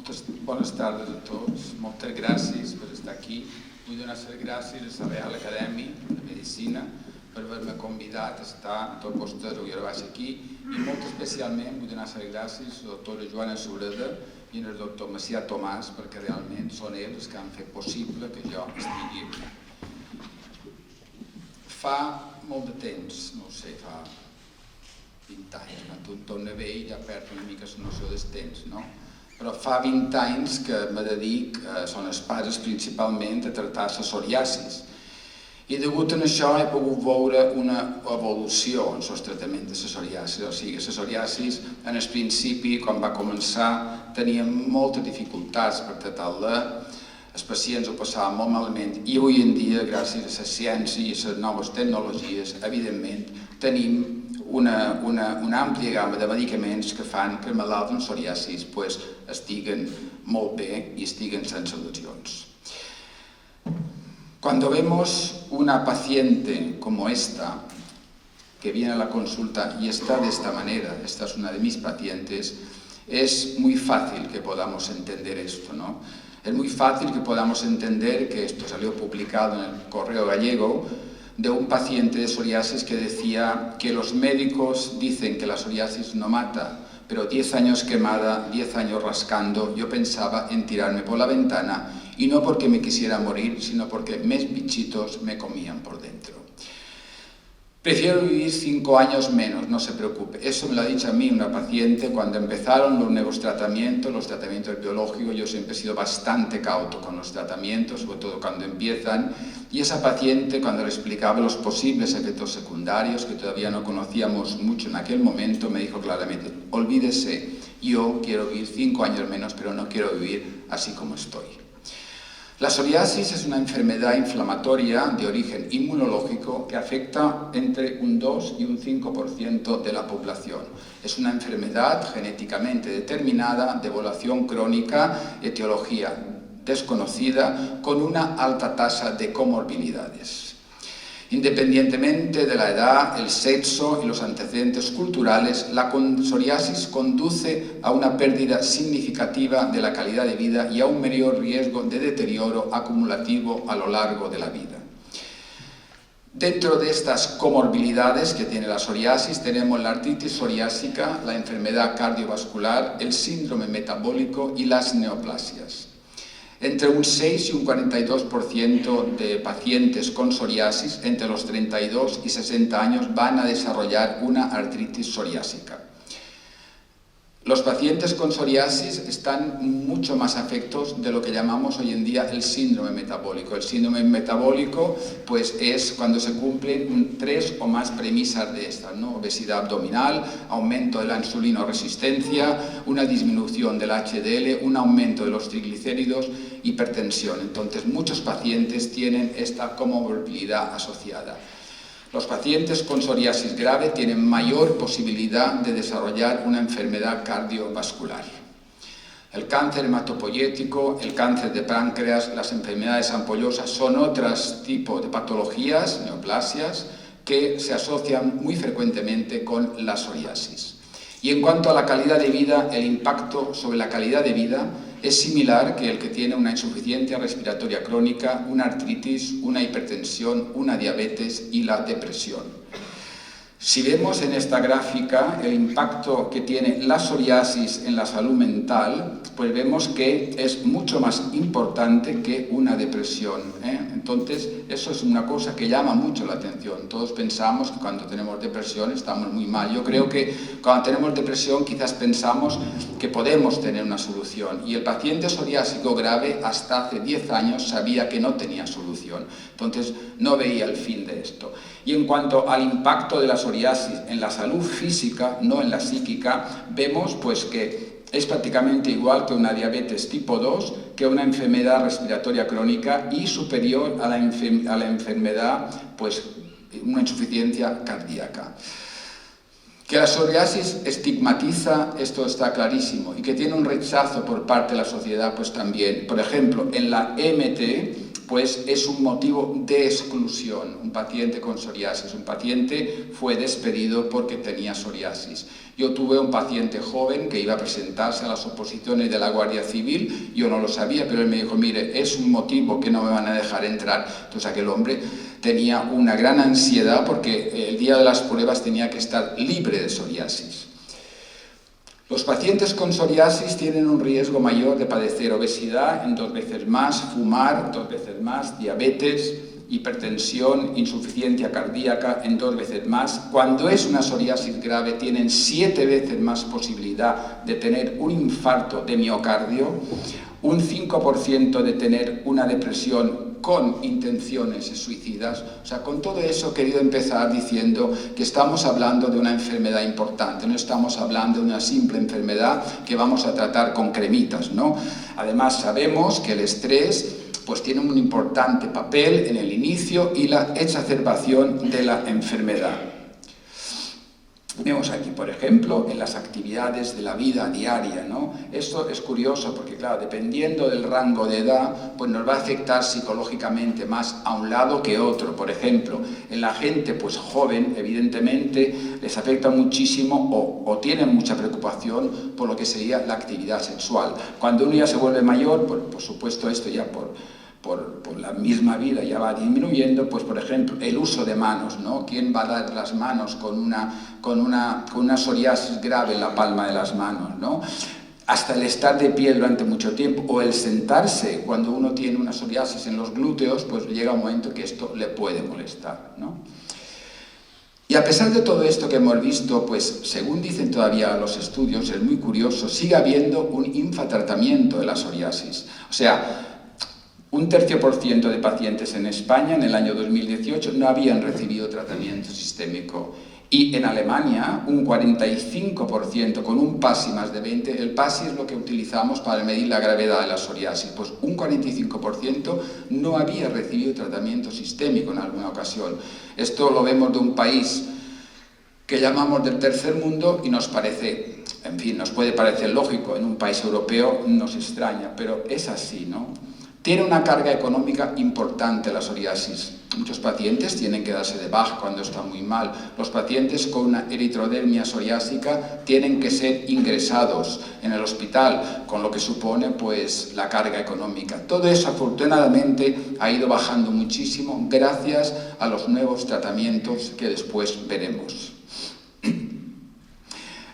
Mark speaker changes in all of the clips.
Speaker 1: Bones tardes a tots. Moltes gràcies per estar aquí. Vull donar les gràcies a la Real Acadèmia de Medicina per haver-me convidat a estar a tot vostès avui baix aquí, i molt especialment vull donar les gràcies a la doctora Joana Sureda i al doctor Macià Tomàs, perquè realment són ells que han fet possible que jo estigui aquí. Fa molt de temps, no sé, fa 20 anys, quan un torna vell ja perd una mica la noció del temps, no? Però fa 20 anys que me dedic, són els pares principalment, a tractar la psoriasis. I degut a això he pogut veure una evolució en el tractament de la psoriasis. O sigui, la psoriasis, en el principi, quan va començar, tenia moltes dificultats per tractar-la, els pacients ho passaven molt malament, i avui en dia, gràcies a la ciència i a les noves tecnologies, evidentment, tenim una àmplia gamma de medicaments que fan que els malalts amb psoriasis estiguen molt bé i estiguen sense lesions. Cuando vemos una paciente como esta, que viene a la consulta y está de esta manera, esta es una de mis pacientes, es muy fácil que podamos entender esto, ¿no? Es muy fácil que podamos entender que esto salió publicado en el Correo Gallego, de un paciente de psoriasis que decía que los médicos dicen que la psoriasis no mata, pero 10 años quemada, 10 años rascando, yo pensaba en tirarme por la ventana, y no porque me quisiera morir, sino porque mis bichitos me comían por dentro. Prefiero vivir 5 años menos, no se preocupe. Eso me lo ha dicho a mí una paciente cuando empezaron los nuevos tratamientos, los tratamientos biológicos. Yo siempre he sido bastante cauto con los tratamientos, sobre todo cuando empiezan. Y esa paciente, cuando le explicaba los posibles efectos secundarios, que todavía no conocíamos mucho en aquel momento, me dijo claramente: olvídese, yo quiero vivir 5 años menos, pero no quiero vivir así como estoy. La psoriasis es una enfermedad inflamatoria de origen inmunológico que afecta entre un 2 y un 5% de la población. Es una enfermedad genéticamente determinada, de evolución crónica, etiología desconocida, con una alta tasa de comorbilidades. Independientemente de la edad, el sexo y los antecedentes culturales, la psoriasis conduce a una pérdida significativa de la calidad de vida y a un mayor riesgo de deterioro acumulativo a lo largo de la vida. Dentro de estas comorbilidades que tiene la psoriasis tenemos la artritis psoriásica, la enfermedad cardiovascular, el síndrome metabólico y las neoplasias. Entre un 6 y un 42% de pacientes con psoriasis entre los 32 y 60 años van a desarrollar una artritis psoriásica. Los pacientes con psoriasis están mucho más afectados de lo que llamamos hoy en día el síndrome metabólico. El síndrome metabólico es cuando se cumplen 3 o más premisas de estas, ¿no? Obesidad abdominal, aumento de la insulinoresistencia, una disminución del HDL, un aumento de los triglicéridos, hipertensión. Entonces, muchos pacientes tienen esta comorbilidad asociada. Los pacientes con psoriasis grave tienen mayor posibilidad de desarrollar una enfermedad cardiovascular. El cáncer hematopoyético, el cáncer de páncreas, las enfermedades ampollosas son otros tipos de patologías, neoplasias, que se asocian muy frecuentemente con la psoriasis. Y en cuanto a la calidad de vida, el impacto sobre la calidad de vida es similar que el que tiene una insuficiencia respiratoria crónica, una artritis, una hipertensión, una diabetes y la depresión. Si vemos en esta gráfica el impacto que tiene la psoriasis en la salud mental, pues vemos que es mucho más importante que una depresión, ¿eh? Entonces, eso es una cosa que llama mucho la atención. Todos pensamos que cuando tenemos depresión estamos muy mal. Yo creo que cuando tenemos depresión quizás pensamos que podemos tener una solución. Y el paciente psoriásico grave hasta hace 10 años sabía que no tenía solución. Entonces, no veía el fin de esto. Y en cuanto al impacto de la psoriasis en la salud física, no en la psíquica, vemos que es prácticamente igual que una diabetes tipo 2, que una enfermedad respiratoria crónica y superior a la enfermedad, una insuficiencia cardíaca. Que la psoriasis estigmatiza, esto está clarísimo, y que tiene un rechazo por parte de la sociedad, pues también. Por ejemplo, en la EMT, pues es un motivo de exclusión. Un paciente con psoriasis, un paciente fue despedido porque tenía psoriasis. Yo tuve un paciente joven que iba a presentarse a las oposiciones de la Guardia Civil, yo no lo sabía, pero él me dijo, mire, es un motivo que no me van a dejar entrar. Entonces aquel hombre tenía una gran ansiedad porque el día de las pruebas tenía que estar libre de psoriasis. Los pacientes con psoriasis tienen un riesgo mayor de padecer obesidad en 2 veces más, fumar 2 veces más, diabetes, hipertensión, insuficiencia cardíaca en 2 veces más. Cuando es una psoriasis grave tienen 7 veces más posibilidad de tener un infarto de miocardio, un 5% de tener una depresión con intenciones suicidas. O sea, con todo eso he querido empezar diciendo que estamos hablando de una enfermedad importante, no estamos hablando de una simple enfermedad que vamos a tratar con cremitas, ¿no? Además sabemos que el estrés pues tiene un importante papel en el inicio y la exacerbación de la enfermedad. Vemos aquí, por ejemplo, en las actividades de la vida diaria, ¿no? Esto es curioso porque, claro, dependiendo del rango de edad, pues nos va a afectar psicológicamente más a un lado que otro. Por ejemplo, en la gente pues joven, evidentemente, les afecta muchísimo o tienen mucha preocupación por lo que sería la actividad sexual. Cuando uno ya se vuelve mayor, por supuesto esto ya por la misma vida ya va disminuyendo, pues por ejemplo el uso de manos, ¿no? ¿Quién va a dar las manos con una psoriasis grave en la palma de las manos, ¿no? Hasta el estar de pie durante mucho tiempo o el sentarse cuando uno tiene una psoriasis en los glúteos, pues llega un momento que esto le puede molestar, ¿no? Y a pesar de todo esto que hemos visto, pues según dicen todavía los estudios, es muy curioso, sigue habiendo un infratratamiento de la psoriasis. O sea, un 13% de pacientes en España en el año 2018 no habían recibido tratamiento sistémico y en Alemania un 45% con un PASI más de 20. El PASI es lo que utilizamos para medir la gravedad de la psoriasis, pues un 45% no había recibido tratamiento sistémico en alguna ocasión. Esto lo vemos de un país que llamamos del tercer mundo y nos parece, en fin, nos puede parecer lógico, en un país europeo nos extraña, pero es así, ¿no? Tiene una carga económica importante la psoriasis. Muchos pacientes tienen que darse de baja cuando están muy mal. Los pacientes con una eritrodermia psoriásica tienen que ser ingresados en el hospital, con lo que supone pues la carga económica. Todo eso afortunadamente ha ido bajando muchísimo gracias a los nuevos tratamientos que después veremos.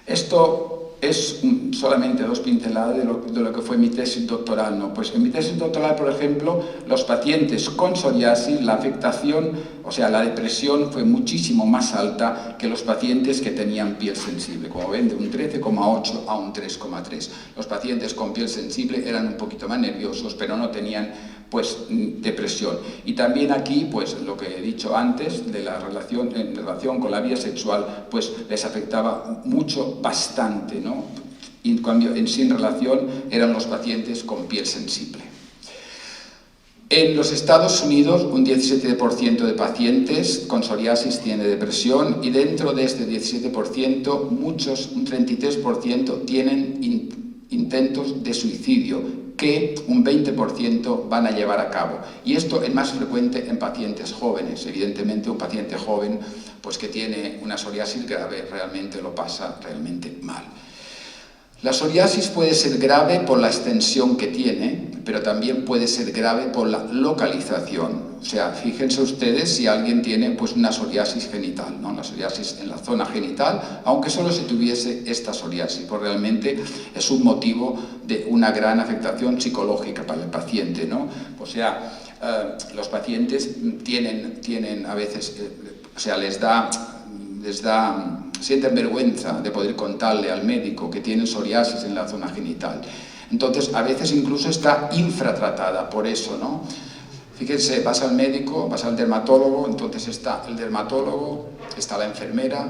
Speaker 1: Esto es solamente 2 pinceladas de lo que fue mi tesis doctoral, ¿no? Pues en mi tesis doctoral, por ejemplo, los pacientes con psoriasis, la afectación, o sea, la depresión fue muchísimo más alta que los pacientes que tenían piel sensible. Como ven, de un 13,8 a un 3,3. Los pacientes con piel sensible eran un poquito más nerviosos, pero no tenían pues depresión. Y también aquí, pues lo que he dicho antes, de la relación, en relación con la vida sexual, pues les afectaba mucho, bastante, ¿no? Y en cambio, sin relación, eran los pacientes con piel sensible. En los Estados Unidos, un 17% de pacientes con psoriasis tiene depresión y dentro de este 17%, muchos, un 33%, tienen intentos de suicidio, que un 20% van a llevar a cabo. Y esto es más frecuente en pacientes jóvenes. Evidentemente, un paciente joven pues, que tiene una psoriasis grave realmente lo pasa realmente mal. La psoriasis puede ser grave por la extensión que tiene, pero también puede ser grave por la localización. O sea, fíjense ustedes si alguien tiene pues, una psoriasis genital, ¿no? Una psoriasis en la zona genital, aunque solo se tuviese esta psoriasis, pues realmente es un motivo de una gran afectación psicológica para el paciente, ¿no? O sea, los pacientes tienen a veces, o sea, sienten vergüenza de poder contarle al médico que tienen psoriasis en la zona genital. Entonces, a veces incluso está infratratada por eso, ¿no? Fíjense, vas al médico, vas al dermatólogo, entonces está el dermatólogo, está la enfermera,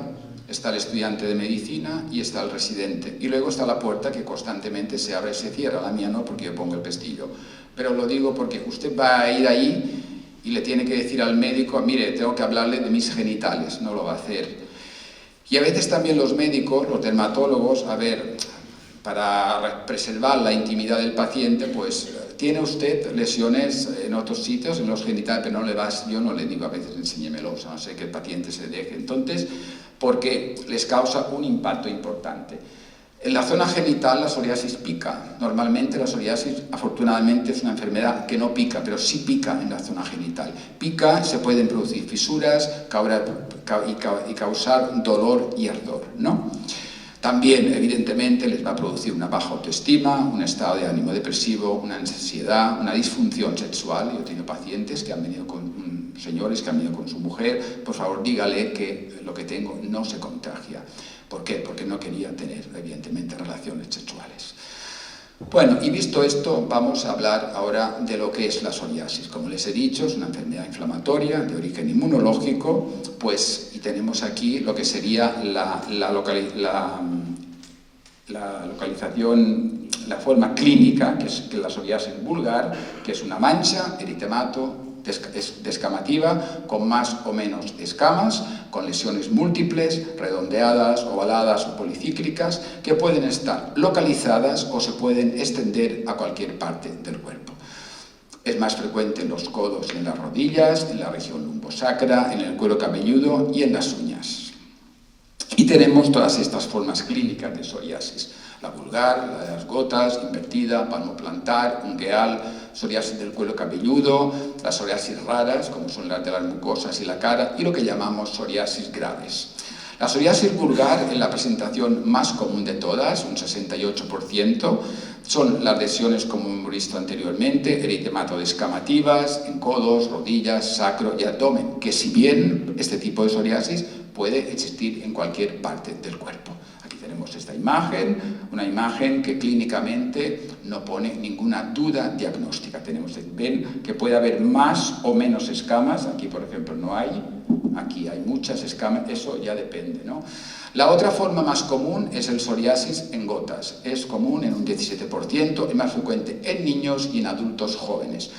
Speaker 1: está el estudiante de medicina y está el residente. Y luego está la puerta que constantemente se abre y se cierra. La mía no, porque yo pongo el pestillo. Pero lo digo porque usted va a ir ahí y le tiene que decir al médico, mire, tengo que hablarle de mis genitales, no lo va a hacer. Y a veces también los médicos, los dermatólogos, para preservar la intimidad del paciente, pues tiene usted lesiones en otros sitios, en los genitales, pero yo no le digo a veces enséñemelos, a no ser que el paciente se deje. Entonces, porque les causa un impacto importante. En la zona genital la psoriasis pica. Normalmente la psoriasis, afortunadamente, es una enfermedad que no pica, pero sí pica en la zona genital. Pica, se pueden producir fisuras y causar dolor y ardor, ¿no? También, evidentemente, les va a producir una baja autoestima, un estado de ánimo depresivo, una ansiedad, una disfunción sexual. Yo he tenido pacientes que han venido señores que han venido con su mujer, por favor dígale que lo que tengo no se contagia. ¿Por qué? Porque no quería tener, evidentemente, relaciones sexuales. Bueno, y visto esto, vamos a hablar ahora de lo que es la psoriasis. Como les he dicho, es una enfermedad inflamatoria de origen inmunológico, pues, y tenemos aquí lo que sería la localización, la forma clínica, que es la psoriasis vulgar, que es una mancha, eritemato, descamativa, con más o menos escamas, con lesiones múltiples, redondeadas, ovaladas o policíclicas, que pueden estar localizadas o se pueden extender a cualquier parte del cuerpo. Es más frecuente en los codos y en las rodillas, en la región lumbosacra, en el cuero cabelludo y en las uñas. Y tenemos todas estas formas clínicas de psoriasis. La vulgar, la de las gotas, invertida, palmoplantar, ungueal, psoriasis del cuero cabelludo, las psoriasis raras, como son las de las mucosas y la cara, y lo que llamamos psoriasis graves. La psoriasis vulgar es la presentación más común de todas, un 68%, son las lesiones, como hemos visto anteriormente, eritemato descamativas, en codos, rodillas, sacro y abdomen, que si bien este tipo de psoriasis puede existir en cualquier parte del cuerpo. Tenemos esta imagen, una imagen que clínicamente no pone ninguna duda diagnóstica. Ven que puede haber más o menos escamas, aquí por ejemplo no hay, aquí hay muchas escamas, eso ya depende, ¿no? La otra forma más común es el psoriasis en gotas. Es común en un 17%, es más frecuente en niños y en adultos jóvenes.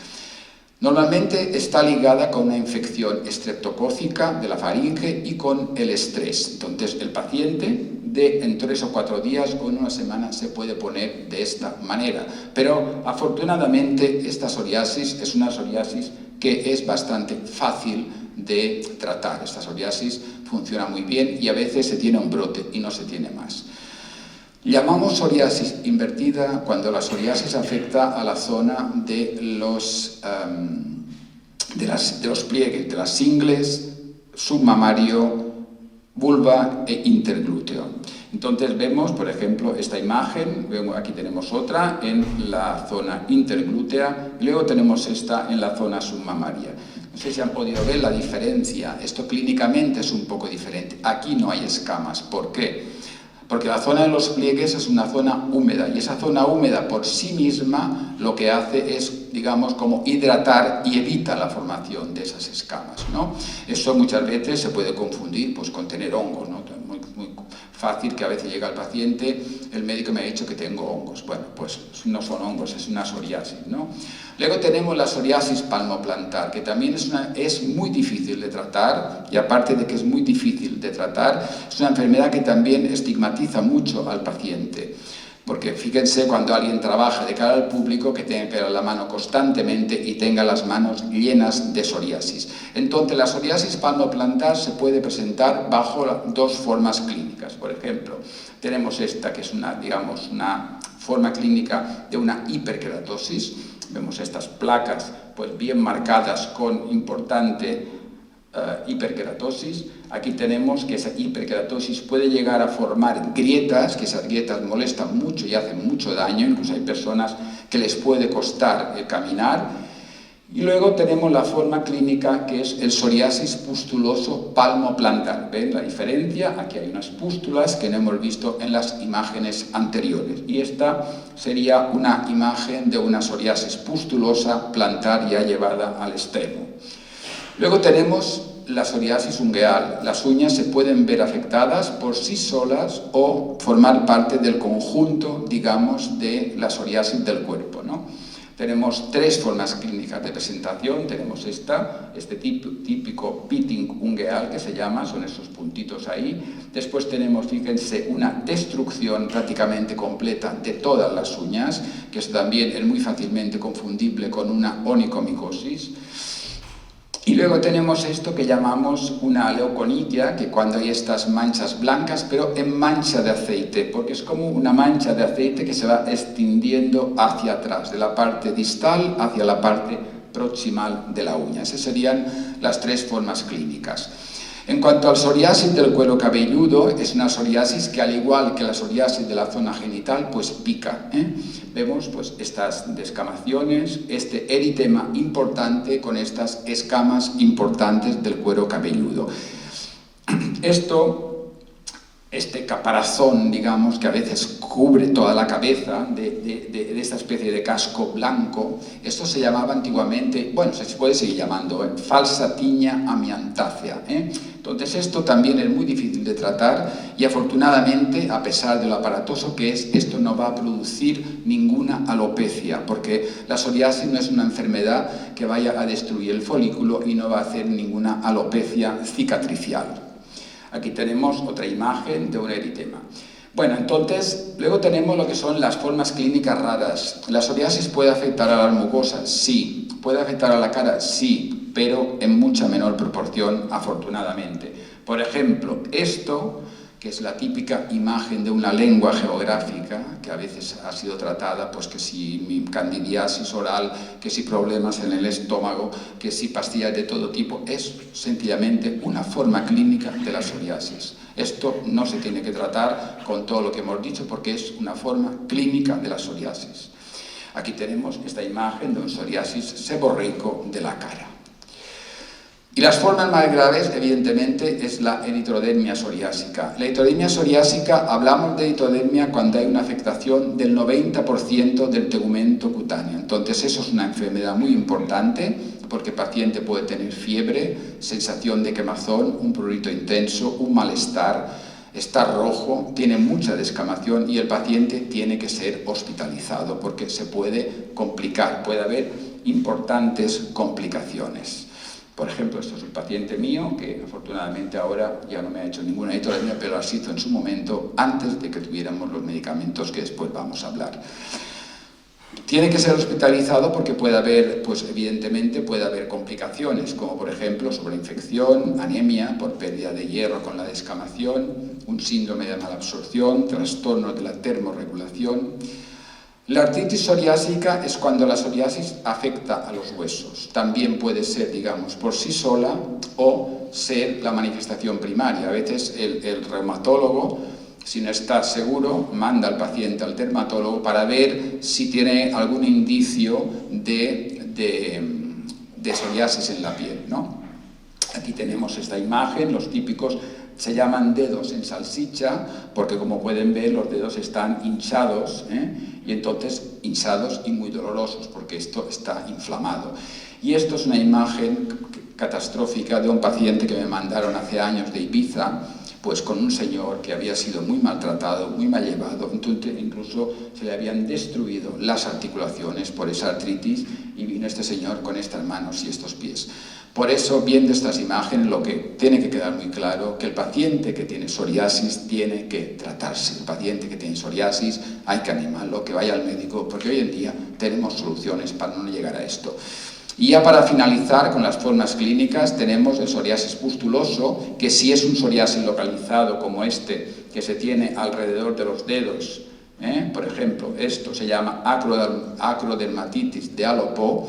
Speaker 1: Normalmente está ligada con una infección estreptocócica de la faringe y con el estrés. Entonces, el paciente en 3 o 4 días o en una semana se puede poner de esta manera. Pero, afortunadamente, esta psoriasis es una psoriasis que es bastante fácil de tratar. Esta psoriasis funciona muy bien y a veces se tiene un brote y no se tiene más. Llamamos psoriasis invertida cuando la psoriasis afecta a la zona de los pliegues, de las ingles, submamario, vulva e interglúteo. Entonces vemos, por ejemplo, esta imagen, aquí tenemos otra en la zona interglútea y luego tenemos esta en la zona submamaria. No sé si han podido ver la diferencia, esto clínicamente es un poco diferente. Aquí no hay escamas, ¿por qué? Porque la zona de los pliegues es una zona húmeda y esa zona húmeda por sí misma lo que hace es, digamos, como hidratar y evita la formación de esas escamas, ¿no? Eso muchas veces se puede confundir pues, con tener hongos, ¿no? Muy fácil que a veces llega el paciente, el médico me ha dicho que tengo hongos. Bueno, pues no son hongos, es una psoriasis, ¿no? Luego tenemos la psoriasis palmoplantar, que también es muy difícil de tratar, y aparte de que es muy difícil de tratar, es una enfermedad que también estigmatiza mucho al paciente. Porque fíjense cuando alguien trabaja de cara al público que tenga que dar la mano constantemente y tenga las manos llenas de psoriasis. Entonces la psoriasis palmoplantar se puede presentar bajo 2 formas clínicas. Por ejemplo, tenemos esta que es una forma clínica de una hiperkeratosis. Vemos estas placas pues bien marcadas con importante hiperkeratosis. Aquí tenemos que esa hiperkeratosis puede llegar a formar grietas, que esas grietas molestan mucho y hacen mucho daño, incluso hay personas que les puede costar caminar. Y luego tenemos la forma clínica que es el psoriasis pustuloso palmoplantar. ¿Ven la diferencia? Aquí hay unas pústulas que no hemos visto en las imágenes anteriores. Y esta sería una imagen de una psoriasis pustulosa plantar ya llevada al extremo. Luego tenemos la psoriasis ungueal. Las uñas se pueden ver afectadas por sí solas o formar parte del conjunto, digamos, de la psoriasis del cuerpo, ¿no? Tenemos tres formas clínicas de presentación. Tenemos este típico pitting ungueal que se llama, son esos puntitos ahí. Después tenemos, fíjense, una destrucción prácticamente completa de todas las uñas, que eso también es muy fácilmente confundible con una onicomicosis. Y luego tenemos esto que llamamos una leuconitia, que cuando hay estas manchas blancas, pero en mancha de aceite, porque es como una mancha de aceite que se va extendiendo hacia atrás, de la parte distal hacia la parte proximal de la uña. Esas serían las tres formas clínicas. En cuanto al psoriasis del cuero cabelludo, es una psoriasis que, al igual que la psoriasis de la zona genital, pues pica. Vemos pues estas descamaciones, este eritema importante con estas escamas importantes del cuero cabelludo. Este caparazón, digamos, que a veces cubre toda la cabeza de esta especie de casco blanco, esto se llamaba antiguamente, bueno, se puede seguir llamando, falsa tiña amiantácea. Entonces esto también es muy difícil de tratar y afortunadamente, a pesar de lo aparatoso que es, esto no va a producir ninguna alopecia, porque la psoriasis no es una enfermedad que vaya a destruir el folículo y no va a hacer ninguna alopecia cicatricial. Aquí tenemos otra imagen de un eritema. Bueno, entonces, luego tenemos lo que son las formas clínicas raras. ¿La psoriasis puede afectar a la mucosa? Sí. ¿Puede afectar a la cara? Sí, pero en mucha menor proporción, afortunadamente. Por ejemplo, esto, que es la típica imagen de una lengua geográfica, que a veces ha sido tratada, pues que si candidiasis oral, que si problemas en el estómago, que si pastillas de todo tipo, es sencillamente una forma clínica de la psoriasis. Esto no se tiene que tratar con todo lo que hemos dicho porque es una forma clínica de la psoriasis. Aquí tenemos esta imagen de un psoriasis seborreico de la cara. Y las formas más graves, evidentemente, es la eritrodermia psoriásica. La eritrodermia psoriásica, hablamos de eritrodermia cuando hay una afectación del 90% del tegumento cutáneo. Entonces, eso es una enfermedad muy importante porque el paciente puede tener fiebre, sensación de quemazón, un prurito intenso, un malestar, está rojo, tiene mucha descamación y el paciente tiene que ser hospitalizado porque se puede complicar, puede haber importantes complicaciones. Por ejemplo, esto es un paciente mío que afortunadamente ahora ya no me ha hecho ninguna eritrodermia, pero las hizo en su momento antes de que tuviéramos los medicamentos que después vamos a hablar. Tiene que ser hospitalizado porque puede haber, pues evidentemente puede haber complicaciones, como por ejemplo sobreinfección, anemia por pérdida de hierro con la descamación, un síndrome de malabsorción, trastornos de la termorregulación. La artritis psoriásica es cuando la psoriasis afecta a los huesos. También puede ser, digamos, por sí sola o ser la manifestación primaria. A veces el reumatólogo, sin estar seguro, manda al paciente al dermatólogo para ver si tiene algún indicio de psoriasis en la piel, ¿no? Aquí tenemos esta imagen, los típicos se llaman dedos en salchicha porque, como pueden ver, los dedos están hinchados, y entonces hinchados y muy dolorosos porque esto está inflamado. Y esto es una imagen catastrófica de un paciente que me mandaron hace años de Ibiza, pues con un señor que había sido muy maltratado, muy mal llevado, entonces incluso se le habían destruido las articulaciones por esa artritis y vino este señor con estas manos y estos pies. Por eso, viendo estas imágenes, lo que tiene que quedar muy claro que el paciente que tiene psoriasis tiene que tratarse. El paciente que tiene psoriasis hay que animarlo, que vaya al médico, porque hoy en día tenemos soluciones para no llegar a esto. Y ya para finalizar con las formas clínicas tenemos el psoriasis pustuloso, que si es un psoriasis localizado como este que se tiene alrededor de los dedos, por ejemplo, esto se llama acrodermatitis de Alopo,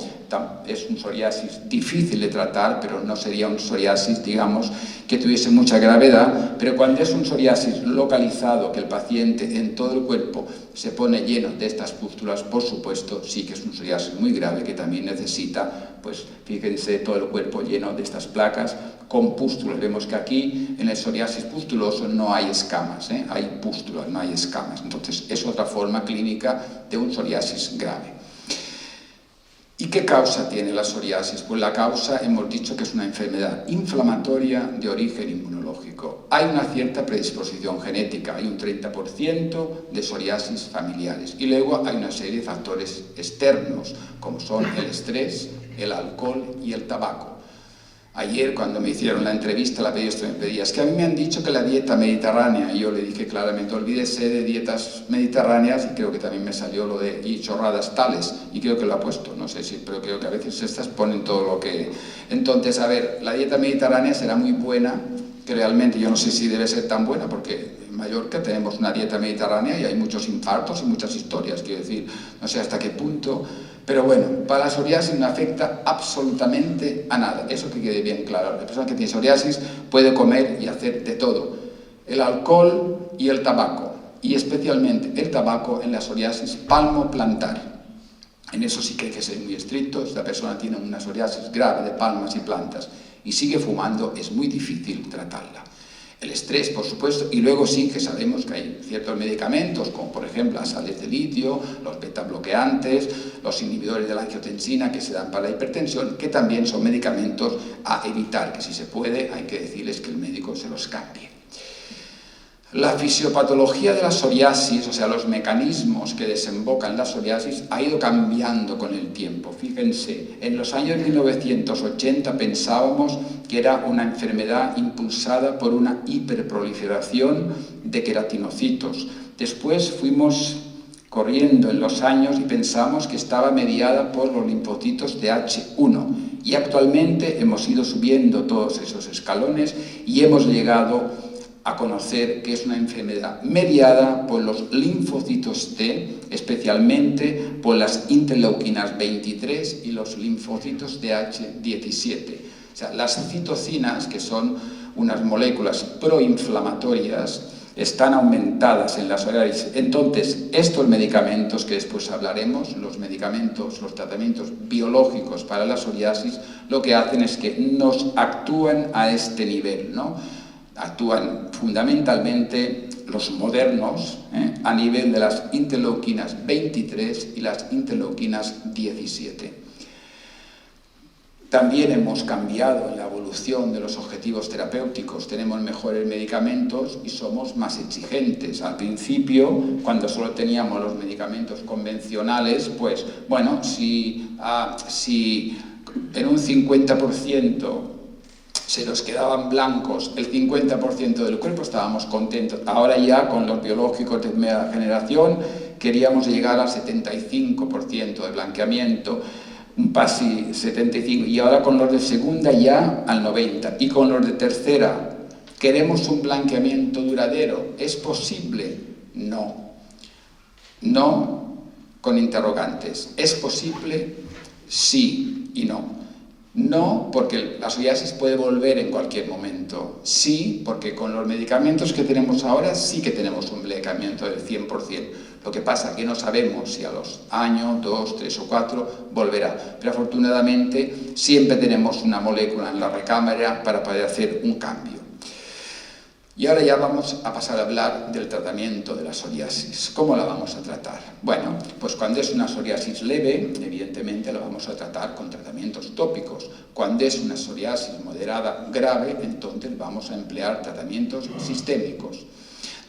Speaker 1: es un psoriasis difícil de tratar, pero no sería un psoriasis, digamos, que tuviese mucha gravedad, pero cuando es un psoriasis localizado, que el paciente en todo el cuerpo se pone lleno de estas pústulas, por supuesto, sí que es un psoriasis muy grave que también necesita, pues fíjense, todo el cuerpo lleno de estas placas con pústulas. Vemos que aquí en el psoriasis pustuloso no hay escamas, hay pústulas, no hay escamas. Entonces es otra forma clínica de un psoriasis grave. ¿Y qué causa tiene la psoriasis? Pues la causa hemos dicho que es una enfermedad inflamatoria de origen inmunológico. Hay una cierta predisposición genética, hay un 30% de psoriasis familiares. Y luego hay una serie de factores externos, como son el estrés, el alcohol y el tabaco. Ayer, cuando me hicieron la entrevista, la periodista me pedía, es que a mí me han dicho que la dieta mediterránea, y yo le dije claramente, olvídese de dietas mediterráneas, y creo que también me salió lo de y chorradas tales, y creo que lo ha puesto, no sé si, pero creo que a veces estas ponen todo lo que... Entonces, a ver, la dieta mediterránea será muy buena, que realmente yo no sé si debe ser tan buena, porque en Mallorca tenemos una dieta mediterránea y hay muchos infartos y muchas historias, quiero decir, no sé hasta qué punto... Pero bueno, para la psoriasis no afecta absolutamente a nada. Eso que quede bien claro. La persona que tiene psoriasis puede comer y hacer de todo. El alcohol y el tabaco. Y especialmente el tabaco en la psoriasis palmoplantar. En eso sí que hay que ser muy estrictos. Si la persona tiene una psoriasis grave de palmas y plantas y sigue fumando, es muy difícil tratarla. El estrés, por supuesto, y luego sí que sabemos que hay ciertos medicamentos, como por ejemplo las sales de litio, los beta-bloqueantes, los inhibidores de la angiotensina que se dan para la hipertensión, que también son medicamentos a evitar, que si se puede hay que decirles que el médico se los cambie. La fisiopatología de la psoriasis, o sea, los mecanismos que desembocan la psoriasis, ha ido cambiando con el tiempo. Fíjense, en los años 1980 pensábamos que era una enfermedad impulsada por una hiperproliferación de queratinocitos. Después fuimos corriendo en los años y pensamos que estaba mediada por los linfocitos de H1. Y actualmente hemos ido subiendo todos esos escalones y hemos llegado a conocer que es una enfermedad mediada por los linfocitos T, especialmente por las interleuquinas 23 y los linfocitos de H17. O sea, las citocinas, que son unas moléculas proinflamatorias, están aumentadas en la psoriasis. Entonces, estos medicamentos que después hablaremos, los tratamientos biológicos para la psoriasis, lo que hacen es que nos actúan a este nivel, ¿no? Actúan fundamentalmente los modernos a nivel de las interleuquinas 23 y las interleuquinas 17. También hemos cambiado en la evolución de los objetivos terapéuticos, tenemos mejores medicamentos y somos más exigentes. Al principio, cuando solo teníamos los medicamentos convencionales, pues bueno, si en un 50% se nos quedaban blancos el 50% del cuerpo, estábamos contentos. Ahora ya con los biológicos de primera generación queríamos llegar al 75% de blanqueamiento, casi 75%, y ahora con los de segunda ya al 90%, y con los de tercera queremos un blanqueamiento duradero. ¿Es posible? No. No con interrogantes. ¿Es posible? Sí y no. No, porque la psoriasis puede volver en cualquier momento. Sí, porque con los medicamentos que tenemos ahora sí que tenemos un blanqueamiento del 100%. Lo que pasa es que no sabemos si a los años, 2, 3 o 4 volverá. Pero afortunadamente siempre tenemos una molécula en la recámara para poder hacer un cambio. Y ahora ya vamos a pasar a hablar del tratamiento de la psoriasis. ¿Cómo la vamos a tratar? Bueno, pues cuando es una psoriasis leve, evidentemente la vamos a tratar con tratamientos tópicos. Cuando es una psoriasis moderada grave, entonces vamos a emplear tratamientos sistémicos.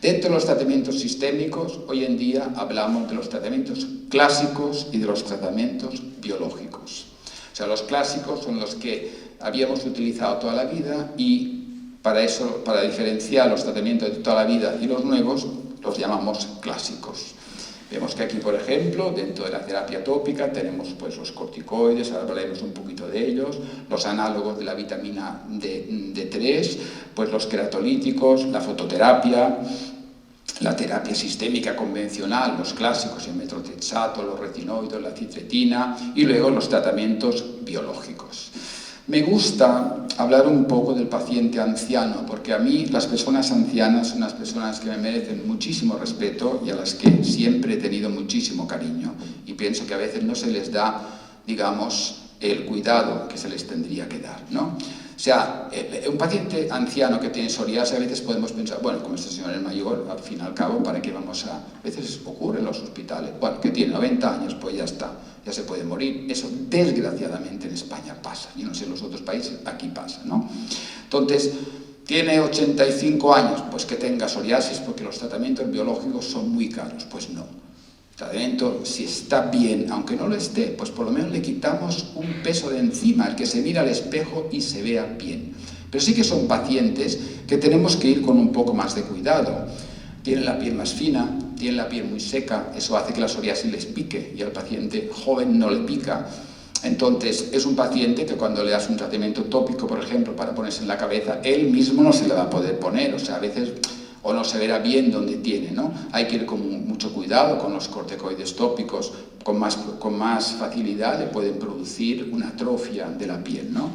Speaker 1: Dentro de los tratamientos sistémicos, hoy en día hablamos de los tratamientos clásicos y de los tratamientos biológicos. O sea, los clásicos son los que habíamos utilizado toda la vida y para eso, para diferenciar los tratamientos de toda la vida y los nuevos, los llamamos clásicos. Vemos que aquí, por ejemplo, dentro de la terapia tópica tenemos pues, los corticoides, ahora hablaremos un poquito de ellos, los análogos de la vitamina D3, pues los queratolíticos, la fototerapia, la terapia sistémica convencional, los clásicos, el metotrexato, los retinoides, la citretina, y luego los tratamientos biológicos. Me gusta hablar un poco del paciente anciano, porque a mí las personas ancianas son unas personas que me merecen muchísimo respeto y a las que siempre he tenido muchísimo cariño. Y pienso que a veces no se les da, digamos, el cuidado que se les tendría que dar, ¿no? sea, un paciente anciano que tiene psoriasis, a veces podemos pensar, bueno, como este señor es mayor, al fin y al cabo, ¿para qué vamos a...? A veces ocurre en los hospitales, bueno, que tiene 90 años, pues ya está, ya se puede morir. Eso, desgraciadamente, en España pasa. Yo no sé en los otros países, aquí pasa, ¿no? Entonces, ¿tiene 85 años? Pues que tenga psoriasis, porque los tratamientos biológicos son muy caros. Pues no. El tratamiento, si está bien, aunque no lo esté, pues por lo menos le quitamos un peso de encima, el que se mira al espejo y se vea bien. Pero sí que son pacientes que tenemos que ir con un poco más de cuidado. Tienen la piel más fina, tienen la piel muy seca, eso hace que la psoriasis les pique y al paciente joven no le pica. Entonces, es un paciente que cuando le das un tratamiento tópico, por ejemplo, para ponerse en la cabeza, él mismo no se le va a poder poner, o sea, a veces o no se verá bien donde tiene, ¿no? Hay que ir con mucho cuidado con los corticoides tópicos, con más facilidad le pueden producir una atrofia de la piel, ¿no?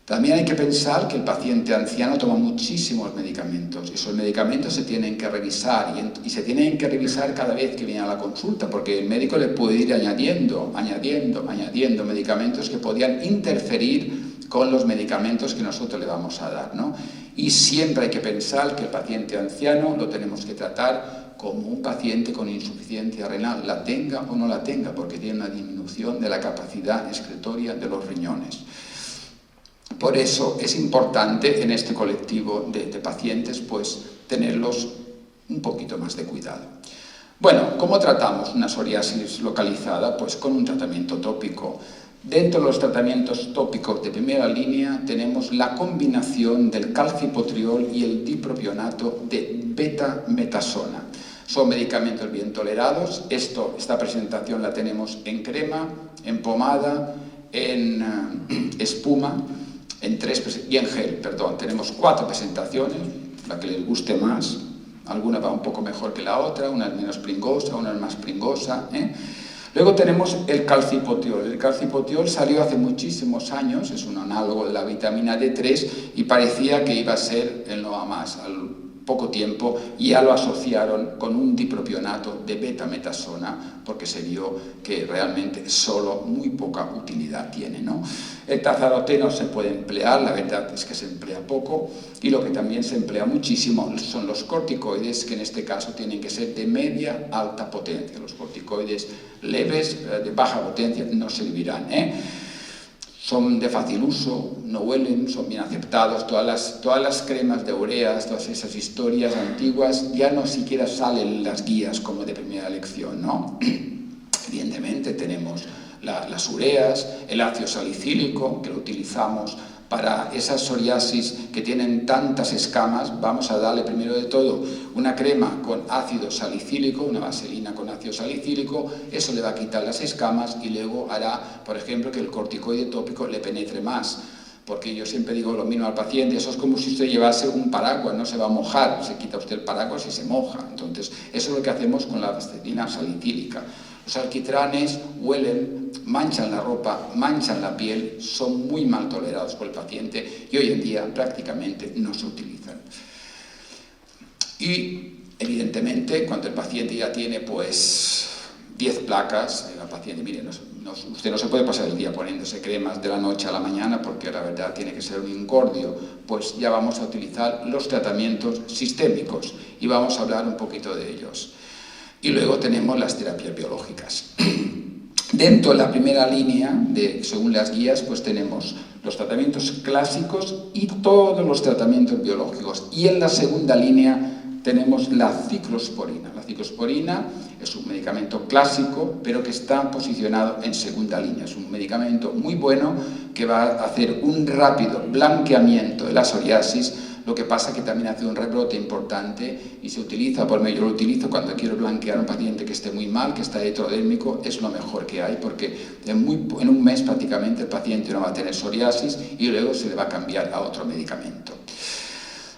Speaker 1: También hay que pensar que el paciente anciano toma muchísimos medicamentos y esos medicamentos se tienen que revisar y se tienen que revisar cada vez que viene a la consulta porque el médico le puede ir añadiendo medicamentos que podrían interferir con los medicamentos que nosotros le vamos a dar, ¿no? Y siempre hay que pensar que el paciente anciano lo tenemos que tratar como un paciente con insuficiencia renal, la tenga o no la tenga, porque tiene una disminución de la capacidad excretoria de los riñones. Por eso es importante en este colectivo de pacientes pues tenerlos un poquito más de cuidado. Bueno, ¿cómo tratamos una psoriasis localizada? Pues con un tratamiento tópico. Dentro de los tratamientos tópicos de primera línea tenemos la combinación del calcipotriol y el dipropionato de betametasona. Son medicamentos bien tolerados. Esta presentación la tenemos en crema, en pomada, en espuma y en gel, perdón. Tenemos 4 presentaciones, la que les guste más. Alguna va un poco mejor que la otra, una es menos pringosa, una es más pringosa, ¿eh? Luego tenemos el calcipotriol. El calcipotriol salió hace muchísimos años, es un análogo de la vitamina D3 y parecía que iba a ser el no a más. Al poco tiempo ya lo asociaron con un dipropionato de betametasona porque se vio que realmente solo muy poca utilidad tiene, ¿no? El tazaroteno se puede emplear, la verdad es que se emplea poco y lo que también se emplea muchísimo son los corticoides que en este caso tienen que ser de media alta potencia. Los corticoides leves de baja potencia no servirán, ¿eh? Son de fácil uso, no huelen, son bien aceptados, todas las cremas de ureas, todas esas historias antiguas, ya no siquiera salen las guías como de primera lección, ¿no? Evidentemente tenemos las ureas, el ácido salicílico, que lo utilizamos para esas psoriasis que tienen tantas escamas. Vamos a darle primero de todo una crema con ácido salicílico, una vaselina con ácido salicílico, eso le va a quitar las escamas y luego hará, por ejemplo, que el corticoide tópico le penetre más. Porque yo siempre digo lo mismo al paciente, eso es como si usted llevase un paraguas, no se va a mojar, se quita usted el paraguas y se moja. Entonces, eso es lo que hacemos con la vaselina salicílica. Los alquitranes huelen, manchan la ropa, manchan la piel, son muy mal tolerados por el paciente y hoy en día prácticamente no se utilizan. Y, evidentemente, cuando el paciente ya tiene, pues, 10 placas, el paciente, mire, usted no se puede pasar el día poniéndose cremas de la noche a la mañana porque la verdad tiene que ser un incordio, pues ya vamos a utilizar los tratamientos sistémicos y vamos a hablar un poquito de ellos. Y luego tenemos las terapias biológicas. Dentro de la primera línea, según las guías, pues tenemos los tratamientos clásicos y todos los tratamientos biológicos. Y en la segunda línea tenemos la ciclosporina. La ciclosporina es un medicamento clásico, pero que está posicionado en segunda línea. Es un medicamento muy bueno que va a hacer un rápido blanqueamiento de la psoriasis. Lo que pasa es que también hace un rebrote importante y se utiliza, por medio yo lo utilizo cuando quiero blanquear a un paciente que esté muy mal, que está heterodérmico, es lo mejor que hay porque en un mes prácticamente el paciente no va a tener psoriasis y luego se le va a cambiar a otro medicamento.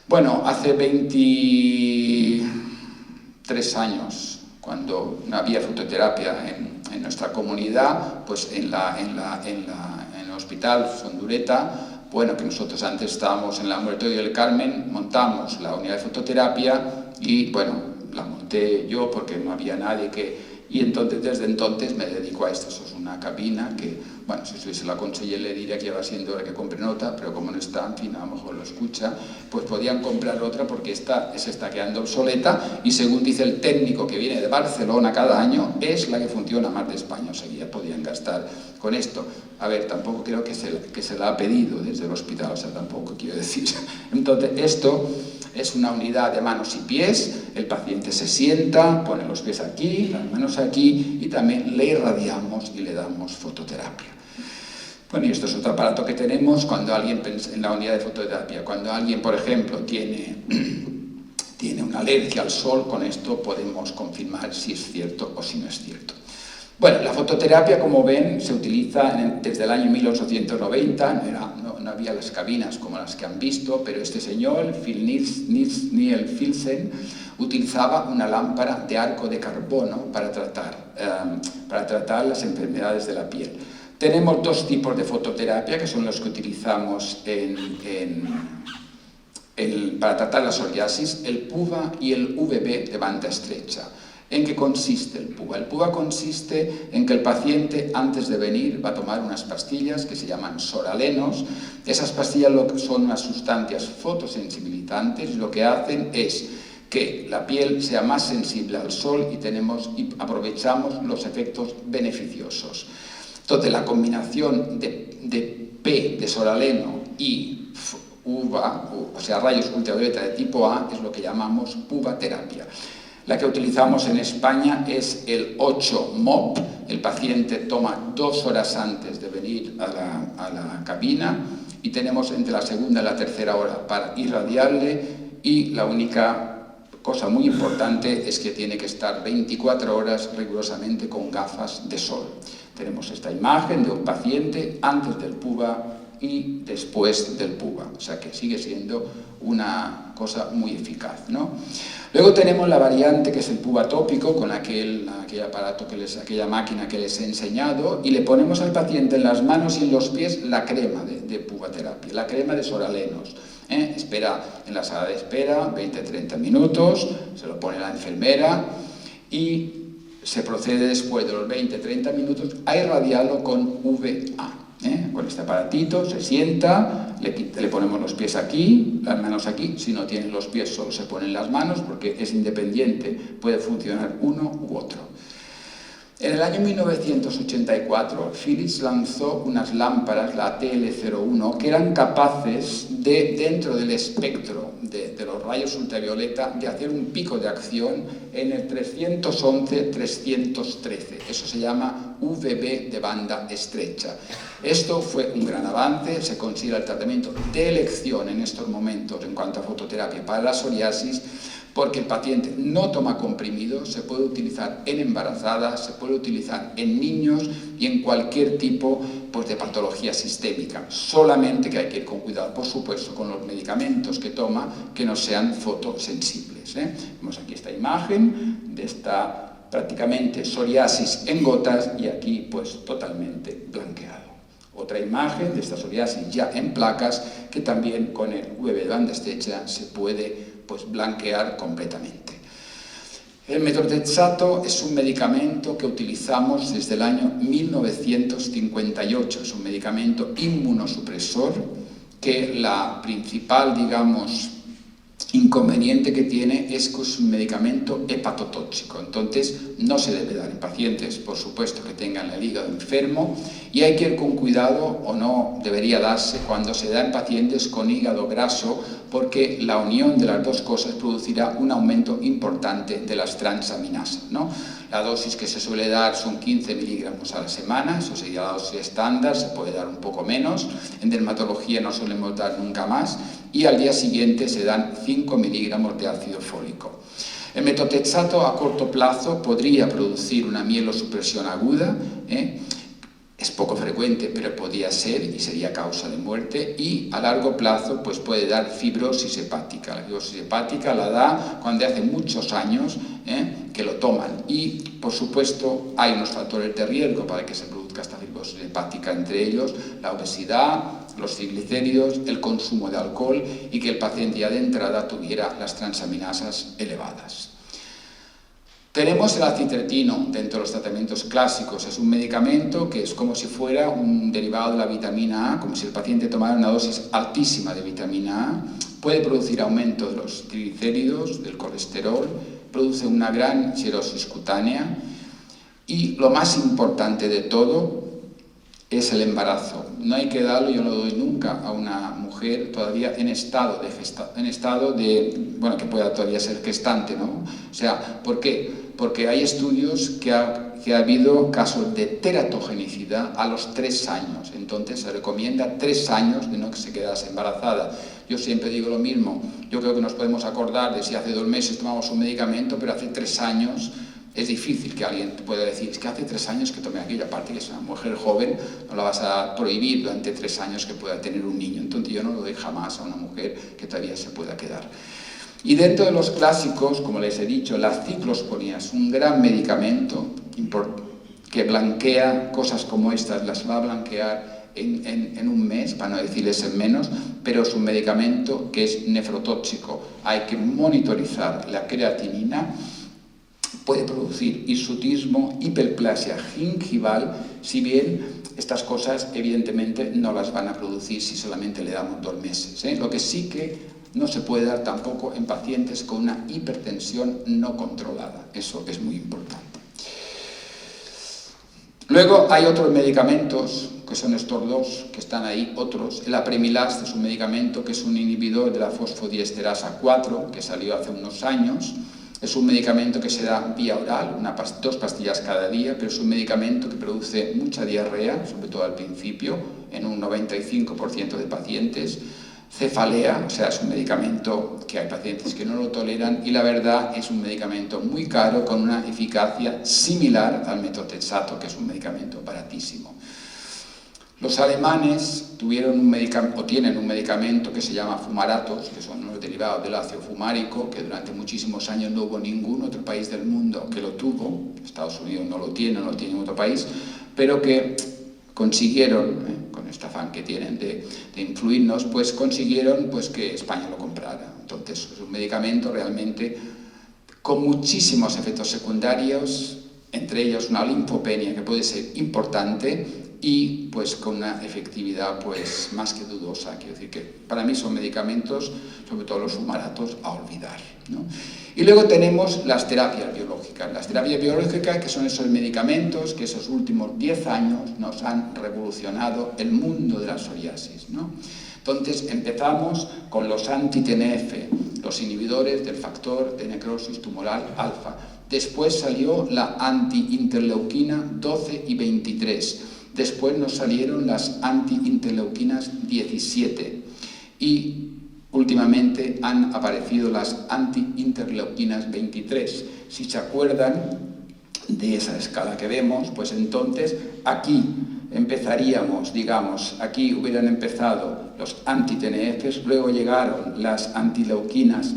Speaker 1: Bueno, hace 23 años, cuando no había fototerapia en nuestra comunidad, pues en el hospital Sondureta, bueno, que nosotros antes estábamos en el ambulatorio del Carmen, montamos la unidad de fototerapia y, bueno, la monté yo porque no había nadie y entonces, desde entonces me dedico a esto. Eso es una cabina que Bueno, si estuviese la conseller le diría que ya va siendo hora que compre nota, pero como no está, en fin, a lo mejor lo escucha, pues podían comprar otra porque esta se está quedando obsoleta y según dice el técnico que viene de Barcelona cada año, es la que funciona más de España, o sea que ya podían gastar con esto. A ver, tampoco creo que se la ha pedido desde el hospital, o sea, tampoco quiero decir. Entonces, esto es una unidad de manos y pies, el paciente se sienta, pone los pies aquí, las manos aquí y también le irradiamos y le damos fototerapia. Bueno, y esto es otro aparato que tenemos cuando alguien, en la unidad de fototerapia, cuando alguien, por ejemplo, tiene una alergia al sol, con esto podemos confirmar si es cierto o si no es cierto. Bueno, la fototerapia, como ven, se utiliza desde el año 1890, no había las cabinas como las que han visto, pero este señor, Phil Neil Filsen, utilizaba una lámpara de arco de carbono para tratar las enfermedades de la piel. Tenemos dos tipos de fototerapia, que son los que utilizamos para tratar la psoriasis, el PUVA y el VB de banda estrecha. ¿En qué consiste el PUVA? El PUVA consiste en que el paciente, antes de venir, va a tomar unas pastillas que se llaman soralenos. Esas pastillas son unas sustancias fotosensibilizantes y lo que hacen es que la piel sea más sensible al sol y aprovechamos los efectos beneficiosos. Entonces, la combinación de P de soraleno y UVA, o sea, rayos ultravioleta de tipo A, es lo que llamamos PUVA terapia. La que utilizamos en España es el 8 MOP. El paciente toma 2 horas antes de venir a la cabina y tenemos entre la segunda y la tercera hora para irradiarle, y la única cosa muy importante es que tiene que estar 24 horas rigurosamente con gafas de sol. Tenemos esta imagen de un paciente antes del PUVA y después del PUVA, o sea que sigue siendo una cosa muy eficaz, ¿no? Luego tenemos la variante que es el PUVA tópico, con aquel aparato, aquella máquina que les he enseñado, y le ponemos al paciente en las manos y en los pies la crema de PUVA terapia, la crema de soralenos. Espera en la sala de espera 20-30 minutos, se lo pone la enfermera y se procede después de los 20-30 minutos a irradiarlo con VA. Con este aparatito se sienta, le ponemos los pies aquí, las manos aquí. Si no tienen los pies, solo se ponen las manos porque es independiente, puede funcionar uno u otro. En el año 1984, Philips lanzó unas lámparas, la TL01, que eran capaces de, dentro del espectro de los rayos ultravioleta, de hacer un pico de acción en el 311-313. Eso se llama VB de banda estrecha. Esto fue un gran avance, se considera el tratamiento de elección en estos momentos en cuanto a fototerapia para la psoriasis, porque el paciente no toma comprimidos, se puede utilizar en embarazadas, se puede utilizar en niños y en cualquier tipo de patología sistémica. Solamente que hay que ir con cuidado, por supuesto, con los medicamentos que toma que no sean fotosensibles. Vemos aquí esta imagen de esta prácticamente psoriasis en gotas y aquí pues totalmente blanqueado. Otra imagen de esta psoriasis ya en placas que también con el VB de banda estrecha se puede blanquear completamente. El metotrexato es un medicamento que utilizamos desde el año 1958. Es un medicamento inmunosupresor que la principal, digamos, inconveniente que tiene es que es un medicamento hepatotóxico. Entonces, no se debe dar en pacientes, por supuesto, que tengan el hígado enfermo, y hay que ir con cuidado, o no debería darse cuando se da en pacientes con hígado graso, porque la unión de las dos cosas producirá un aumento importante de las transaminasas, ¿no? La dosis que se suele dar son 15 miligramos a la semana, eso sería la dosis estándar, se puede dar un poco menos. En dermatología no solemos dar nunca más, y al día siguiente se dan 5 miligramos de ácido fólico. El metotrexato a corto plazo podría producir una mielosupresión aguda, es poco frecuente, pero podría ser y sería causa de muerte, y a largo plazo pues puede dar fibrosis hepática. La fibrosis hepática la da cuando hace muchos años que lo toman, y por supuesto hay unos factores de riesgo para que se produzca esta fibrosis hepática, entre ellos la obesidad, los triglicéridos, el consumo de alcohol y que el paciente ya de entrada tuviera las transaminasas elevadas. Tenemos el acitretino dentro de los tratamientos clásicos. Es un medicamento que es como si fuera un derivado de la vitamina A, como si el paciente tomara una dosis altísima de vitamina A. Puede producir aumento de los triglicéridos, del colesterol, produce una gran cirrosis cutánea y lo más importante de todo es el embarazo. No hay que darlo, yo no lo doy nunca a una mujer todavía en estado de bueno, que pueda todavía ser gestante, ¿no? O sea, ¿por qué? Porque hay estudios que ha habido casos de teratogenicidad a los 3 años. Entonces se recomienda 3 años de no que se quedase embarazada. Yo siempre digo lo mismo. Yo creo que nos podemos acordar de si hace 2 meses tomamos un medicamento, pero hace 3 años es difícil que alguien pueda decir, es que hace 3 años que tomé aquello, aparte que es una mujer joven, no la vas a prohibir durante 3 años que pueda tener un niño. Entonces yo no lo doy jamás a una mujer que todavía se pueda quedar. Y dentro de los clásicos, como les he dicho, la ciclosporina es un gran medicamento que blanquea cosas como estas, las va a blanquear en un mes, para no decirles en menos, pero es un medicamento que es nefrotóxico. Hay que monitorizar la creatinina. Puede producir hirsutismo, hiperplasia gingival, si bien estas cosas evidentemente no las van a producir si solamente le damos 2 meses. Lo que sí que no se puede dar tampoco en pacientes con una hipertensión no controlada. Eso es muy importante. Luego hay otros medicamentos, que son estos dos, que están ahí, otros. El apremilast es un medicamento que es un inhibidor de la fosfodiesterasa 4, que salió hace unos años. Es un medicamento que se da vía oral, 2 pastillas cada día, pero es un medicamento que produce mucha diarrea, sobre todo al principio, en un 95% de pacientes. Cefalea, o sea, es un medicamento que hay pacientes que no lo toleran y la verdad es un medicamento muy caro con una eficacia similar al metotrexato, que es un medicamento baratísimo. Los alemanes tienen un medicamento que se llama fumaratos, que son los derivados del ácido fumárico, que durante muchísimos años no hubo ningún otro país del mundo que lo tuvo. Estados Unidos no lo tiene en otro país, pero que consiguieron, con este afán que tienen de influirnos, pues consiguieron que España lo comprara. Entonces es un medicamento realmente con muchísimos efectos secundarios, entre ellos una linfopenia que puede ser importante y pues con una efectividad pues más que dudosa. Quiero decir que para mí son medicamentos, sobre todo los fumaratos, a olvidar, ¿no? Y luego tenemos las terapias biológicas. Las terapias biológicas, que son esos medicamentos que esos últimos 10 años nos han revolucionado el mundo de la psoriasis, ¿no? Entonces empezamos con los anti-TNF, los inhibidores del factor de necrosis tumoral alfa. Después salió la anti-interleuquina 12 y 23. Después nos salieron las anti-interleuquinas 17 y últimamente han aparecido las anti-interleuquinas 23. Si se acuerdan de esa escala que vemos, pues entonces aquí empezaríamos, digamos, aquí hubieran empezado los anti-TNFs, luego llegaron las antileuquinas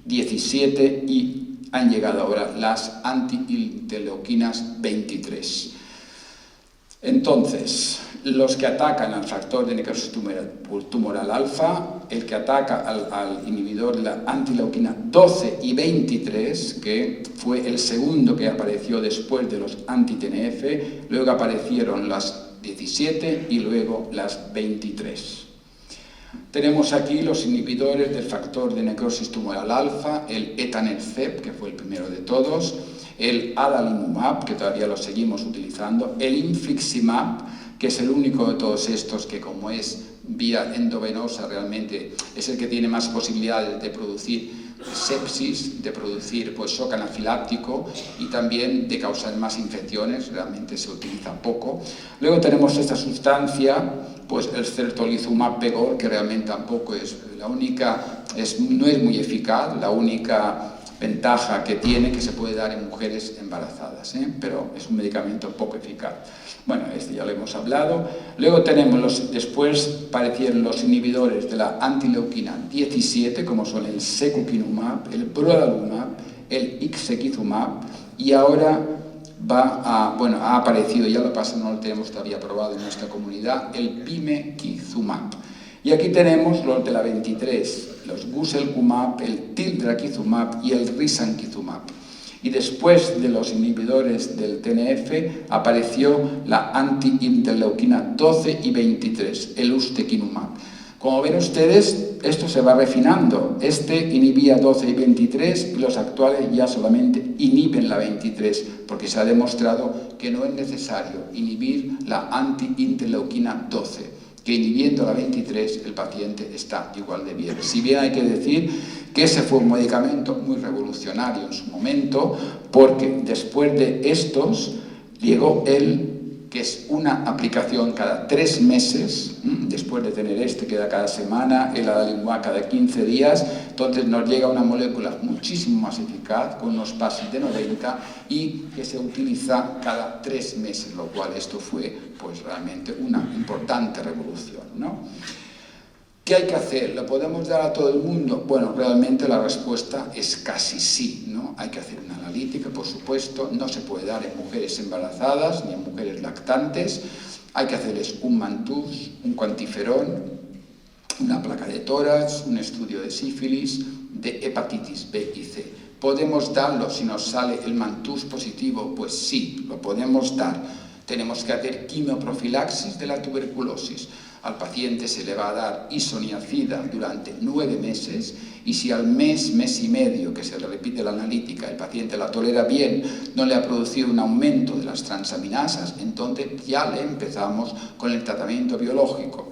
Speaker 1: 17 y han llegado ahora las anti-interleuquinas 23. Entonces, los que atacan al factor de necrosis tumoral alfa, el que ataca al inhibidor de la antileuquina 12 y 23, que fue el segundo que apareció después de los anti-TNF, luego aparecieron las 17 y luego las 23. Tenemos aquí los inhibidores del factor de necrosis tumoral alfa, el etanercept, que fue el primero de todos, el adalimumab, que todavía lo seguimos utilizando, el infliximab, que es el único de todos estos que, como es vía endovenosa, realmente es el que tiene más posibilidades de producir sepsis, de producir shock anafiláctico y también de causar más infecciones, realmente se utiliza poco. Luego tenemos esta sustancia, el certolizumab pegol, que realmente tampoco es la única, no es muy eficaz, la única ventaja que tiene, que se puede dar en mujeres embarazadas, pero es un medicamento poco eficaz. Bueno, este ya lo hemos hablado. Luego tenemos después aparecieron los inhibidores de la antileuquina 17, como son el secukinumab, el brodalumab, el ixekizumab, y ahora ha aparecido, ya lo pasa, no lo tenemos todavía aprobado en nuestra comunidad, el bimekizumab. Y aquí tenemos los de la 23, los guselkumab, el tildraquizumab y el risankizumab. Y después de los inhibidores del TNF apareció la anti-interleuquina 12 y 23, el ustekinumab. Como ven ustedes, esto se va refinando. Este inhibía 12 y 23 y los actuales ya solamente inhiben la 23, porque se ha demostrado que no es necesario inhibir la anti-interleuquina 12, que inhibiendo la 23 el paciente está igual de bien. Si bien hay que decir que ese fue un medicamento muy revolucionario en su momento, porque después de estos llegó el que es una aplicación cada 3 meses, después de tener este que da cada semana, el adalimumab cada 15 días, entonces nos llega una molécula muchísimo más eficaz, con unos PASI de 90 y que se utiliza cada 3 meses, lo cual esto fue pues realmente una importante revolución, ¿no? ¿Qué hay que hacer? ¿Lo podemos dar a todo el mundo? Bueno, realmente la respuesta es casi sí, ¿no? Hay que hacer una analítica, por supuesto, no se puede dar en mujeres embarazadas ni en mujeres lactantes, hay que hacerles un mantús, un cuantiferón, una placa de tórax, un estudio de sífilis, de hepatitis B y C. ¿Podemos darlo si nos sale el mantús positivo? Pues sí, lo podemos dar. Tenemos que hacer quimioprofilaxis de la tuberculosis. Al paciente se le va a dar isoniazida durante 9 meses y si al mes, mes y medio que se le repite la analítica, el paciente la tolera bien, no le ha producido un aumento de las transaminasas, entonces ya le empezamos con el tratamiento biológico.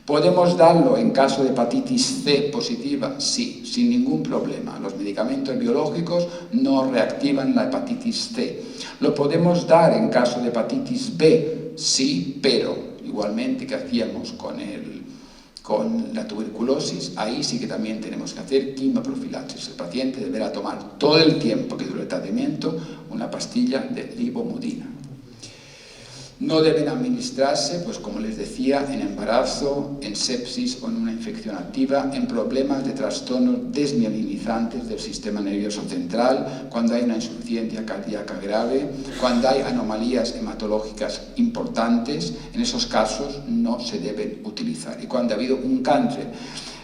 Speaker 1: ¿Podemos darlo en caso de hepatitis C positiva? Sí, sin ningún problema. Los medicamentos biológicos no reactivan la hepatitis C. ¿Lo podemos dar en caso de hepatitis B? Sí, pero igualmente que hacíamos con la tuberculosis, ahí sí que también tenemos que hacer quimioprofilaxis. El paciente deberá tomar todo el tiempo que dure el tratamiento una pastilla de lipomudina. No deben administrarse, pues como les decía, en embarazo, en sepsis o en una infección activa, en problemas de trastornos desmielinizantes del sistema nervioso central, cuando hay una insuficiencia cardíaca grave, cuando hay anomalías hematológicas importantes, en esos casos no se deben utilizar. Y cuando ha habido un cáncer,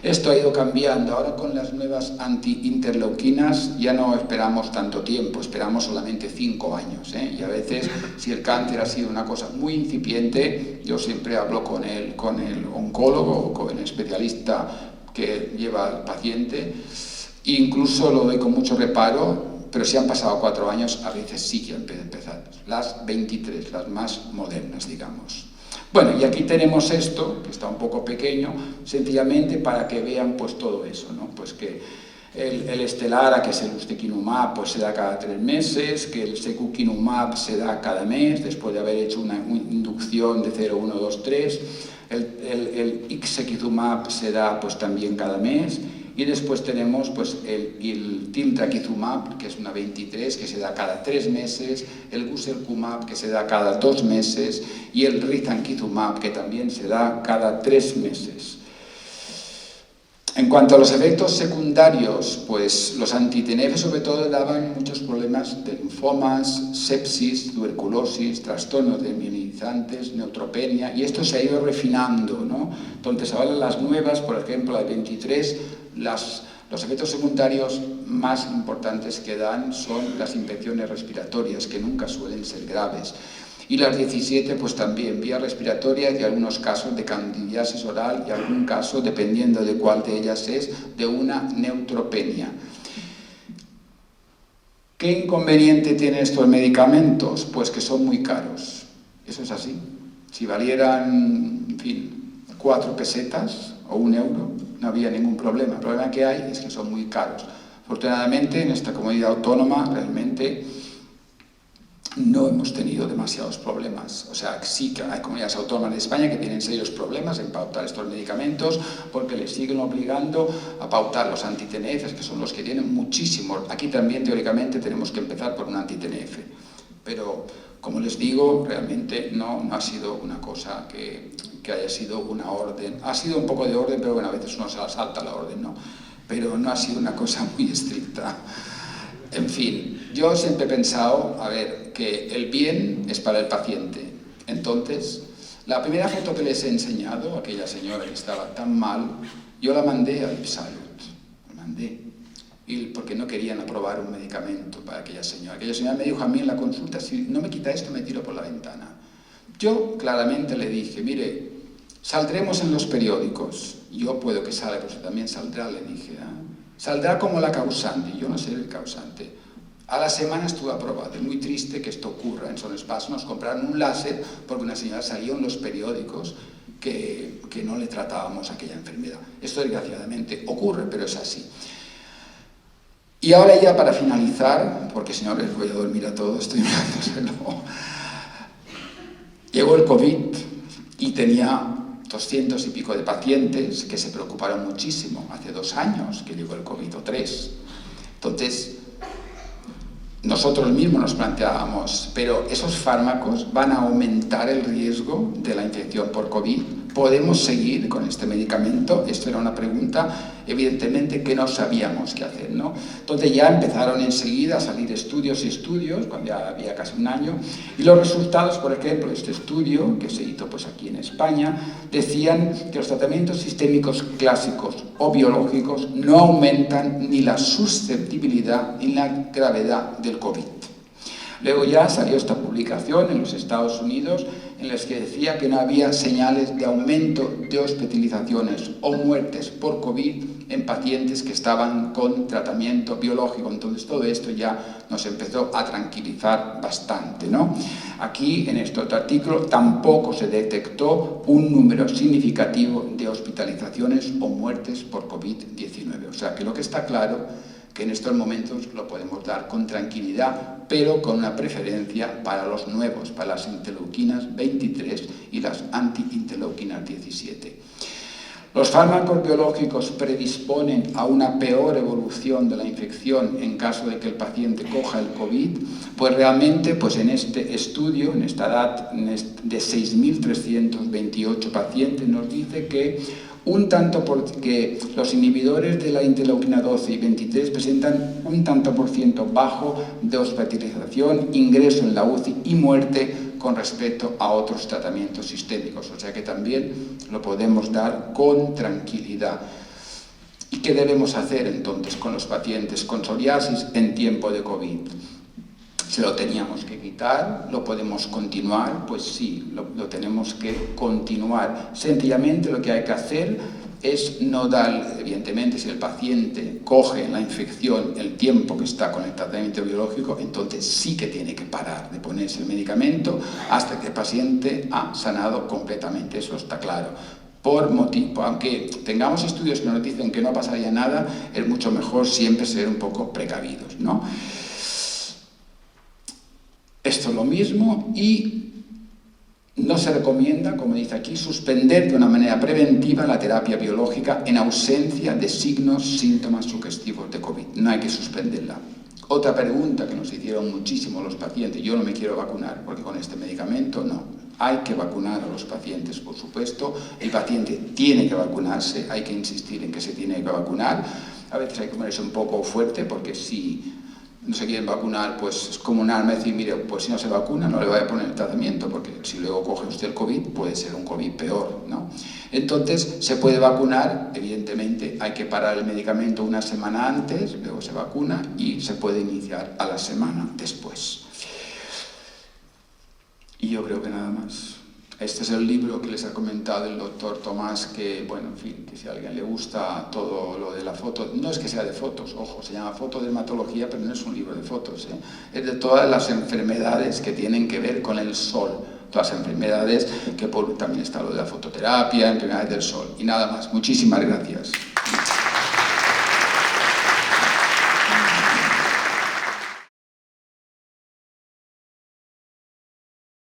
Speaker 1: esto ha ido cambiando. Ahora con las nuevas anti-interleuquinas ya no esperamos tanto tiempo, esperamos solamente 5 años, ¿eh? Y a veces, si el cáncer ha sido una cosa muy incipiente, yo siempre hablo con el oncólogo o con el especialista que lleva al paciente, incluso lo doy con mucho reparo, pero si han pasado 4 años, a veces sí que empezar. Las 23, las más modernas, digamos. Bueno, y aquí tenemos esto, que está un poco pequeño, sencillamente para que vean pues todo eso, ¿no? Pues que el Estelara, que es el ustekinumab, pues se da cada 3 meses, que el secukinumab se da cada mes, después de haber hecho una inducción de 0, 1, 2, 3, el ixekizumab se da pues también cada mes, y después tenemos pues el tildrakizumab, que es una 23, que se da cada 3 meses, el guselkumab, que se da cada 2 meses, y el rizankizumab, que también se da cada 3 meses. En cuanto a los efectos secundarios, pues los anti-TNF sobre todo daban muchos problemas de linfomas, sepsis, tuberculosis, trastornos desmielinizantes, neutropenia, y esto se ha ido refinando, ¿no? Entonces ahora las nuevas, por ejemplo la 23, los efectos secundarios más importantes que dan son las infecciones respiratorias, que nunca suelen ser graves. Y las 17, pues también vías respiratorias y algunos casos de candidiasis oral y algún caso, dependiendo de cuál de ellas es, de una neutropenia. ¿Qué inconveniente tienen estos medicamentos? Pues que son muy caros. Eso es así. Si valieran, en fin, 4 pesetas o 1 euro, no había ningún problema. El problema que hay es que son muy caros. Afortunadamente, en esta comunidad autónoma, realmente no hemos tenido demasiados problemas. O sea, sí que hay comunidades autónomas de España que tienen serios problemas en pautar estos medicamentos porque les siguen obligando a pautar los anti-TNF, que son los que tienen muchísimos. Aquí también, teóricamente, tenemos que empezar por un anti-TNF. Pero, como les digo, realmente no ha sido una cosa que haya sido una orden. Ha sido un poco de orden, pero bueno, a veces uno se la salta la orden, ¿no? Pero no ha sido una cosa muy estricta. En fin, yo siempre he pensado, a ver, que el bien es para el paciente. Entonces, la primera foto que les he enseñado, aquella señora que estaba tan mal, yo la mandé a Ipsalud, la mandé. porque no querían aprobar un medicamento para aquella señora. Aquella señora me dijo a mí en la consulta, si no me quita esto me tiro por la ventana. Yo claramente le dije, mire, saldremos en los periódicos. Yo puedo que salga, pero también saldrá, le dije. Saldrá como la causante, yo no seré el causante. A la semana estuvo aprobado. Es muy triste que esto ocurra. En Son Spas nos compraron un láser porque una señora salió en los periódicos que no le tratábamos aquella enfermedad. Esto desgraciadamente ocurre, pero es así. Y ahora ya para finalizar, porque si no les voy a dormir a todos, estoy mirándoselo. Llegó el COVID y tenía 200 y pico de pacientes que se preocuparon muchísimo. Hace 2 años que llegó el COVID, o 3. Entonces, nosotros mismos nos planteábamos, pero esos fármacos van a aumentar el riesgo de la infección por COVID. ¿Podemos seguir con este medicamento? Esto era una pregunta, evidentemente, que no sabíamos qué hacer, ¿no? Entonces ya empezaron enseguida a salir estudios y estudios, cuando ya había casi un año, y los resultados, por ejemplo, de este estudio, que se hizo pues aquí en España, decían que los tratamientos sistémicos clásicos o biológicos no aumentan ni la susceptibilidad ni la gravedad del COVID. Luego ya salió esta publicación en los Estados Unidos en la que decía que no había señales de aumento de hospitalizaciones o muertes por COVID en pacientes que estaban con tratamiento biológico. Entonces todo esto ya nos empezó a tranquilizar bastante, ¿no? Aquí en este otro artículo tampoco se detectó un número significativo de hospitalizaciones o muertes por COVID-19. O sea que lo que está claro que en estos momentos lo podemos dar con tranquilidad, pero con una preferencia para los nuevos, para las interleuquinas 23 y las anti-interleuquinas 17. Los fármacos biológicos predisponen a una peor evolución de la infección en caso de que el paciente coja el COVID, pues realmente pues en este estudio, en esta edad de 6.328 pacientes, nos dice que un tanto porque los inhibidores de la interleuquina 12 y 23 presentan un tanto por ciento bajo de hospitalización, ingreso en la UCI y muerte con respecto a otros tratamientos sistémicos. O sea que también lo podemos dar con tranquilidad. ¿Y qué debemos hacer entonces con los pacientes con psoriasis en tiempo de COVID? ¿Se lo teníamos que quitar? ¿Lo podemos continuar? Pues sí, lo tenemos que continuar. Sencillamente lo que hay que hacer es no dar, evidentemente, si el paciente coge la infección el tiempo que está con el tratamiento biológico, entonces sí que tiene que parar de ponerse el medicamento hasta que el paciente ha sanado completamente, eso está claro. Por motivo, aunque tengamos estudios que nos dicen que no pasaría nada, es mucho mejor siempre ser un poco precavidos, ¿no? Esto es lo mismo y no se recomienda, como dice aquí, suspender de una manera preventiva la terapia biológica en ausencia de signos, síntomas sugestivos de COVID. No hay que suspenderla. Otra pregunta que nos hicieron muchísimo los pacientes, yo no me quiero vacunar porque con este medicamento no. Hay que vacunar a los pacientes, por supuesto. El paciente tiene que vacunarse, hay que insistir en que se tiene que vacunar. A veces hay que ponerse un poco fuerte porque si no se quieren vacunar, pues es como un arma decir, mire, pues si no se vacuna no le voy a poner el tratamiento, porque si luego coge usted el COVID puede ser un COVID peor, ¿no? Entonces se puede vacunar, evidentemente hay que parar el medicamento una semana antes, luego se vacuna y se puede iniciar a la semana después. Y yo creo que nada más. Este es el libro que les ha comentado el doctor Tomás, que, bueno, en fin, que si a alguien le gusta todo lo de la foto, no es que sea de fotos, ojo, se llama fotodermatología, pero no es un libro de fotos, ¿eh? Es de todas las enfermedades que tienen que ver con el sol, todas las enfermedades, que también está lo de la fototerapia, enfermedades del sol, y nada más. Muchísimas gracias.